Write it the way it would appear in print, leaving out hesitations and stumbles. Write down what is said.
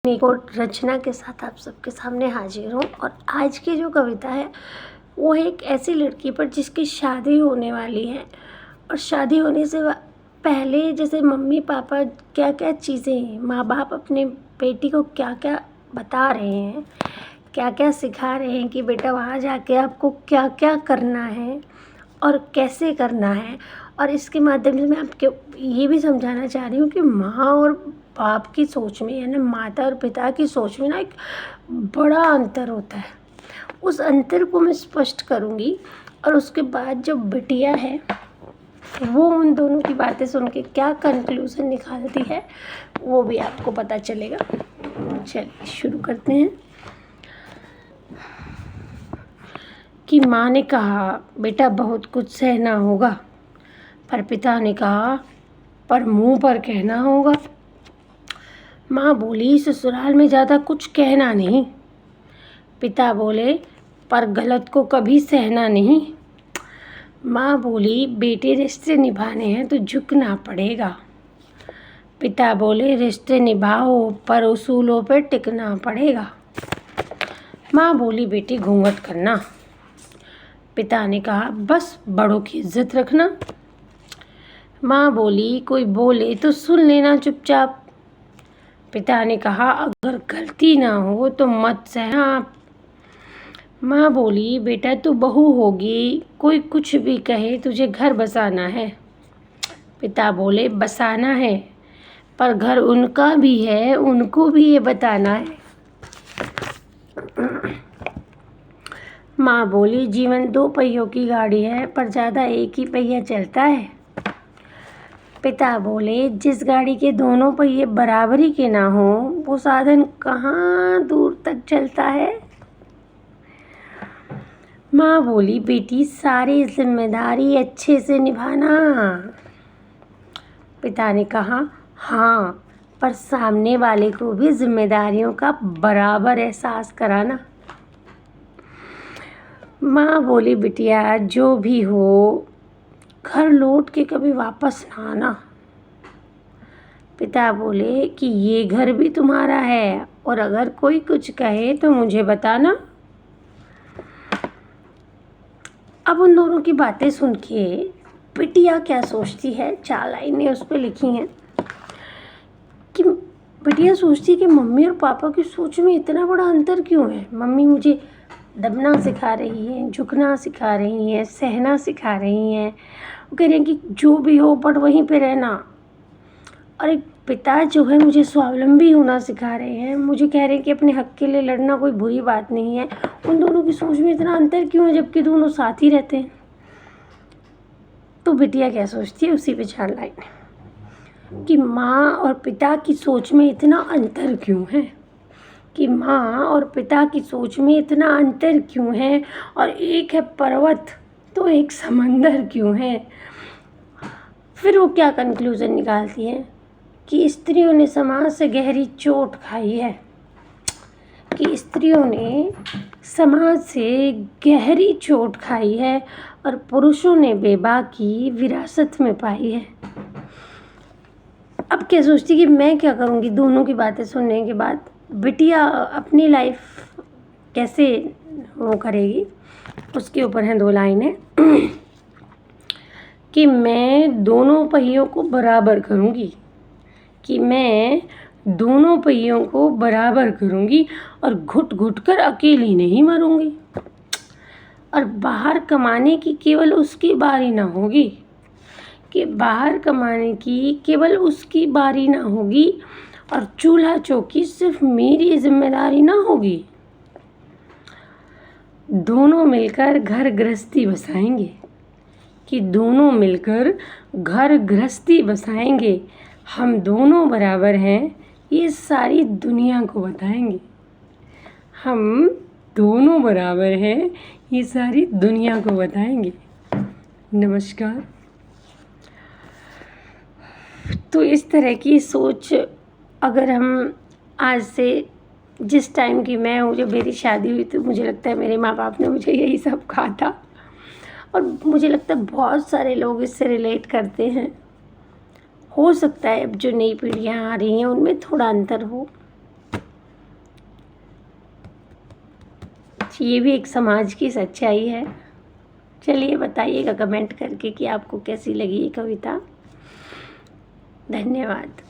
एक और रचना के साथ आप सबके सामने हाजिर हूँ। और आज की जो कविता है वो है एक ऐसी लड़की पर जिसकी शादी होने वाली है, और शादी होने से पहले जैसे मम्मी पापा क्या क्या चीज़ें, माँ बाप अपने बेटी को क्या क्या बता रहे हैं, क्या क्या सिखा रहे हैं कि बेटा वहाँ जाके आपको क्या क्या करना है और कैसे करना है। और इसके माध्यम से मैं आपको ये भी समझाना चाह रही हूँ कि माँ और बाप की सोच में, यानी माता और पिता की सोच में ना एक बड़ा अंतर होता है। उस अंतर को मैं स्पष्ट करूँगी, और उसके बाद जो बिटिया है वो उन दोनों की बातें सुन के क्या कंक्लूज़न निकालती है वो भी आपको पता चलेगा। चलिए शुरू करते हैं। कि माँ ने कहा बेटा बहुत कुछ सहना होगा, पर पिता ने कहा पर मुंह पर कहना होगा। माँ बोली ससुराल में ज़्यादा कुछ कहना नहीं। पिता बोले पर गलत को कभी सहना नहीं। माँ बोली बेटे रिश्ते निभाने हैं तो झुकना पड़ेगा। पिता बोले रिश्ते निभाओ पर उसूलों पर टिकना पड़ेगा। माँ बोली बेटी घूंघट करना। पिता ने कहा बस बड़ों की इज्जत रखना। माँ बोली कोई बोले तो सुन लेना चुपचाप। पिता ने कहा अगर गलती ना हो तो मत सहना आप। माँ बोली बेटा तू बहू होगी, कोई कुछ भी कहे तुझे घर बसाना है। पिता बोले बसाना है पर घर उनका भी है, उनको भी ये बताना है। माँ बोली जीवन 2 पहियों की गाड़ी है पर ज़्यादा एक ही पहिया चलता है। पिता बोले जिस गाड़ी के दोनों पहिए बराबरी के ना हो वो साधन कहाँ दूर तक चलता है। माँ बोली बेटी सारी जिम्मेदारी अच्छे से निभाना। पिता ने कहा हाँ पर सामने वाले को भी जिम्मेदारियों का बराबर एहसास कराना। माँ बोली बिटिया जो भी हो घर लौट के कभी वापस ना आना। पिता बोले कि ये घर भी तुम्हारा है और अगर कोई कुछ कहे तो मुझे बताना। अब उन दोनों की बातें सुन के बिटिया क्या सोचती है, 4 लाइनें उस पर लिखी हैं कि बिटिया सोचती है कि मम्मी और पापा की सोच में इतना बड़ा अंतर क्यों है। मम्मी मुझे दबना सिखा रही है, झुकना सिखा रही हैं, सहना सिखा रही हैं। वो कह रही हैं कि जो भी हो बट वहीं पे रहना। और एक पिता जो है मुझे स्वावलंबी होना सिखा रहे हैं, मुझे कह रहे हैं कि अपने हक के लिए लड़ना कोई बुरी बात नहीं है। उन दोनों की सोच में इतना अंतर क्यों है जबकि दोनों साथ ही रहते हैं। तो बिटिया क्या सोचती है उसी पे 4 लाइन कि माँ और पिता की सोच में इतना अंतर क्यों है, कि माँ और पिता की सोच में इतना अंतर क्यों है, और एक है पर्वत तो एक समंदर क्यों है। फिर वो क्या कंक्लूज़न निकालती है कि स्त्रियों ने समाज से गहरी चोट खाई है, कि स्त्रियों ने समाज से गहरी चोट खाई है और पुरुषों ने बेबाकी विरासत में पाई है। अब क्या सोचती कि मैं क्या करूँगी दोनों की बातें सुनने के बाद। बिटिया अपनी लाइफ कैसे वो करेगी उसके ऊपर हैं 2 लाइनें कि मैं दोनों पहियों को बराबर करूँगी, कि मैं दोनों पहियों को बराबर करूँगी और घुट घुट कर अकेली नहीं मरूँगी। और बाहर कमाने की केवल उसकी बारी ना होगी, कि बाहर कमाने की केवल उसकी बारी ना होगी और चूल्हा चौकी सिर्फ मेरी जिम्मेदारी ना होगी। दोनों मिलकर घर गृहस्थी बसाएंगे, कि दोनों मिलकर घर गृहस्थी बसाएंगे। हम दोनों बराबर हैं ये सारी दुनिया को बताएंगे। हम दोनों बराबर हैं ये सारी दुनिया को बताएंगे। नमस्कार। तो इस तरह की सोच अगर हम आज से, जिस टाइम की मैं हूँ, जब मेरी शादी हुई तो मुझे लगता है मेरे माँ बाप ने मुझे यही सब कहा था, और मुझे लगता है बहुत सारे लोग इससे रिलेट करते हैं। हो सकता है अब जो नई पीढ़ियाँ आ रही हैं उनमें थोड़ा अंतर हो, ये भी एक समाज की सच्चाई है। चलिए बताइएगा कमेंट करके कि आपको कैसी लगी ये कविता। धन्यवाद।